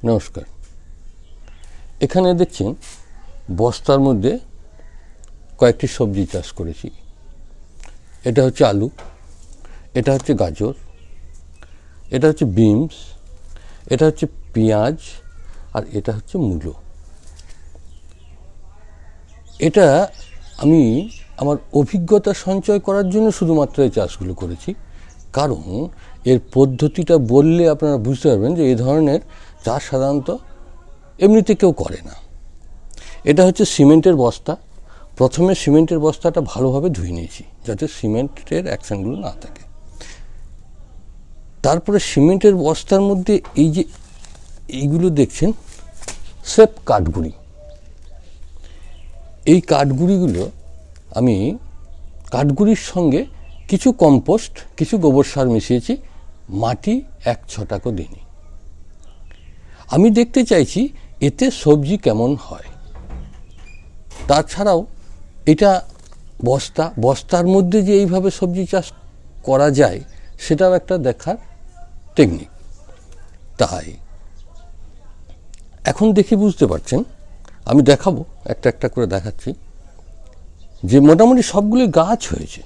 নমস্কার। এখানে দেখছেন বস্তার মধ্যে কয়েকটি সবজি চাষ করেছি। এটা হচ্ছে আলু, এটা হচ্ছে গাজর, এটা হচ্ছে বিনস, এটা হচ্ছে পেঁয়াজ, আর এটা হচ্ছে মূলো। এটা আমি আমার অভিজ্ঞতা সঞ্চয় করার জন্য শুধুমাত্র এই চাষগুলো করেছি, কারণ এর পদ্ধতিটা বললে আপনারা বুঝতে পারবেন যে এই ধরনের চাষ সাধারণত এমনিতে কেউ করে না। এটা হচ্ছে সিমেন্টের বস্তা। প্রথমে সিমেন্টের বস্তাটা ভালোভাবে ধুয়ে নিয়েছি যাতে সিমেন্টের অ্যাকশনগুলো না থাকে। তারপরে সিমেন্টের বস্তার মধ্যে এইগুলো দেখছেন স্রেফ কাঠগুঁড়ি। এই কাঠগুঁড়িগুলো আমি কাঠগুঁড়ির সঙ্গে কিছু কম্পোস্ট, কিছু গোবর সার মিশিয়েছি, মাটি 1 ছটাকও দিইনি। আমি দেখতে চাইছি এতে সবজি কেমন হয়। তাছাড়াও এটা বস্তার মধ্যে যে এইভাবে সবজি চাষ করা যায় সেটাও একটা দেখার টেকনিক। তাই এখন দেখে বুঝতে পারছেন, আমি দেখাবো, একটা একটা করে দেখাচ্ছি যে মোটামুটি সবগুলি গাছ হয়েছে,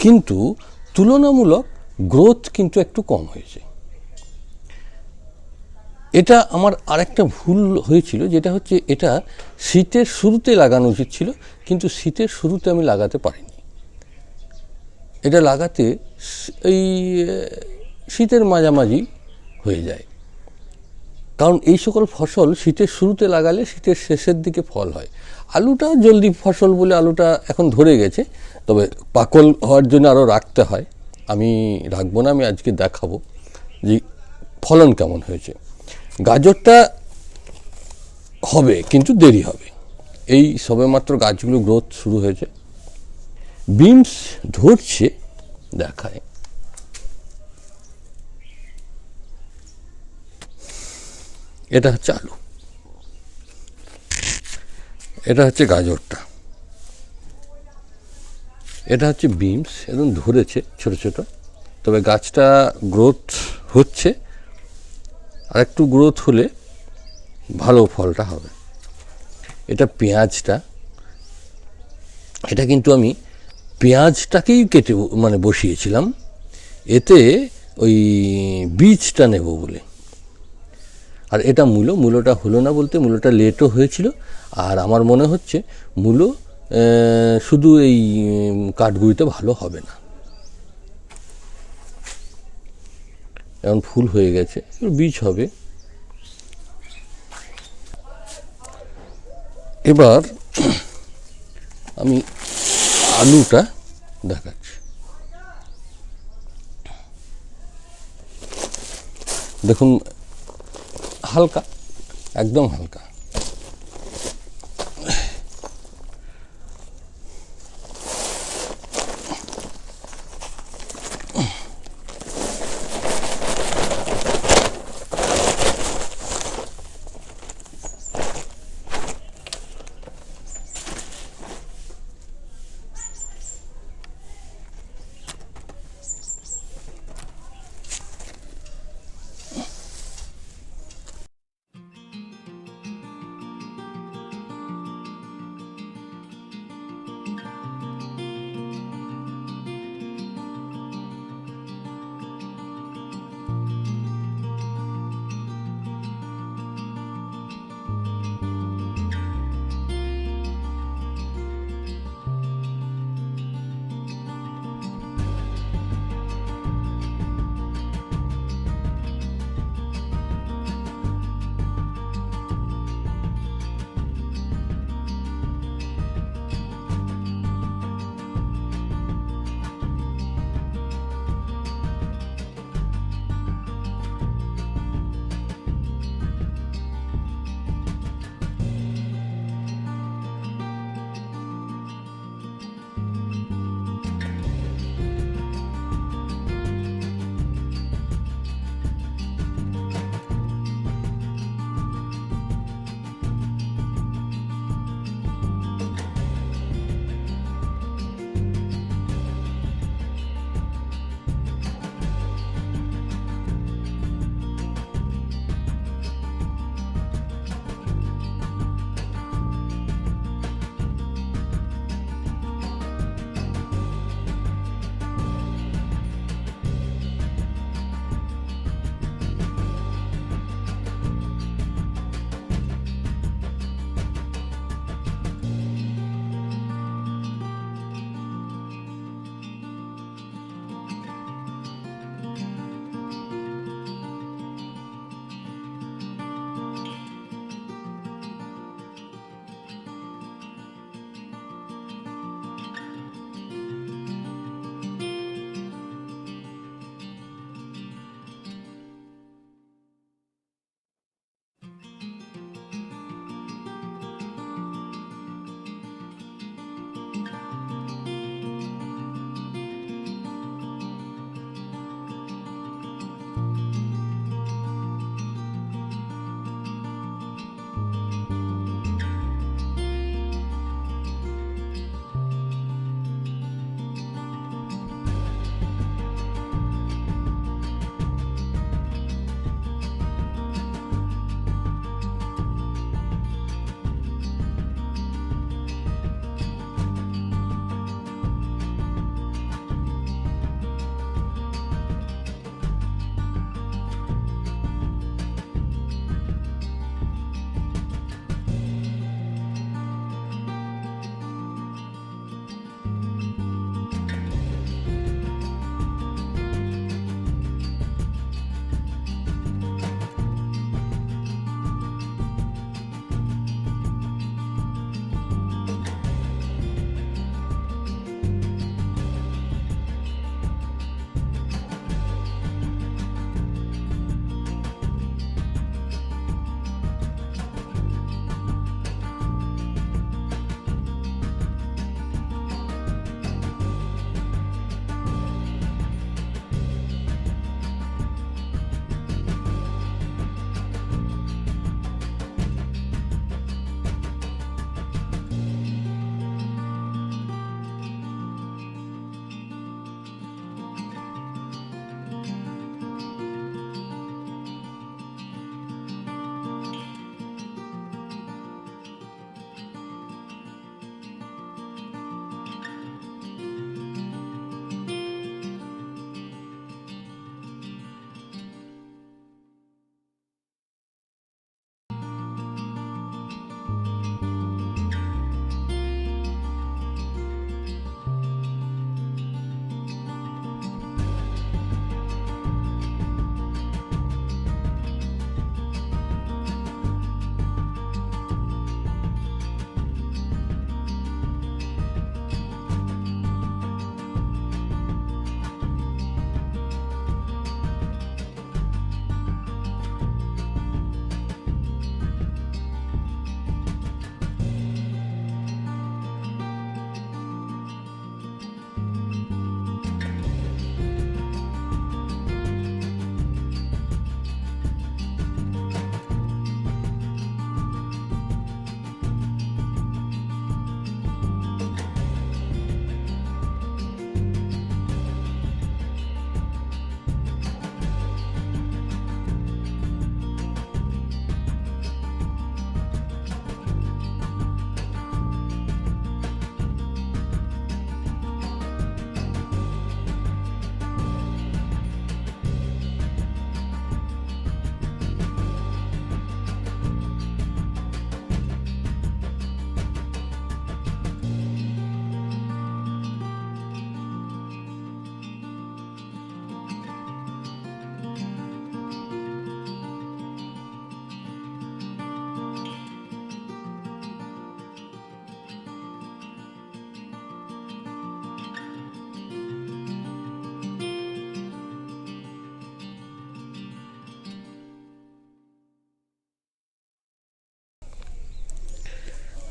কিন্তু তুলনামূলক গ্রোথ কিন্তু একটু কম হয়েছে। এটা আমার আরেকটা ভুল হয়েছিল, যেটা হচ্ছে এটা শীতের শুরুতে লাগানো উচিত ছিল, কিন্তু শীতের শুরুতে আমি লাগাতে পারিনি। এটা লাগাতে এই শীতের মাঝামাঝি হয়ে যায়, কারণ এই সকল ফসল শীতের শুরুতে লাগালে শীতের শেষের দিকে ফল হয়। আলুটা জলদি ফসল বলে আলুটা এখন ধরে গেছে, তবে পাকল হওয়ার জন্য আরও রাখতে হয়। আমি রাখবো না, আমি আজকে দেখাবো যে ফলন কেমন হয়েছে। গাজরটা হবে কিন্তু দেরি হবে, এই সবেমাত্র গাছগুলো গ্রোথ শুরু হয়েছে। বিনস ধরছে, দেখায়। এটা হচ্ছে আলু, এটা হচ্ছে গাজরটা, এটা হচ্ছে বিনস। একদম ধরেছে ছোট ছোট, তবে গাছটা গ্রোথ হচ্ছে, আর একটু গ্রোথ হলে ভালো ফলটা হবে। এটা পেঁয়াজটা, এটা কিন্তু আমি পেঁয়াজটাকেই কেটে বসিয়েছিলাম, এতে ওই বীজটা নেব বলে। আর এটা মূলোটা হলো না, বলতে মূলোটা লেটও হয়েছিল। আর আমার মনে হচ্ছে মূলো শুধু এই কাঠগুঁড়িতে ভালো হবে না। এখন ফুল হয়ে গেছে, বীজ হবে। এবার আমি আলুটা দেখাচ্ছি। দেখুন, হালকা, একদম হালকা।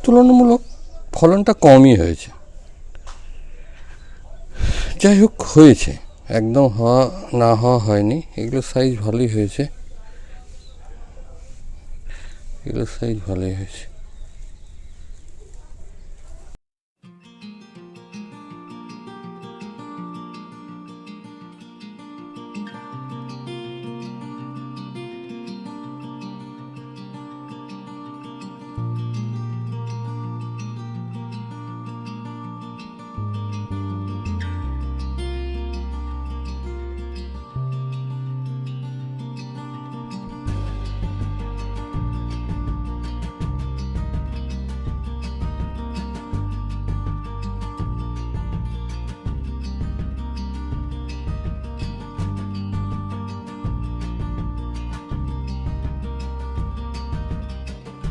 তুলনামূলক ফলনটা কমই হয়েছে। যাই হোক, হয়েছে, একদম হওয়া না হওয়া হয়নি। এগুলো সাইজ ভালোই হয়েছে, এগুলো সাইজ ভালোই হয়েছে।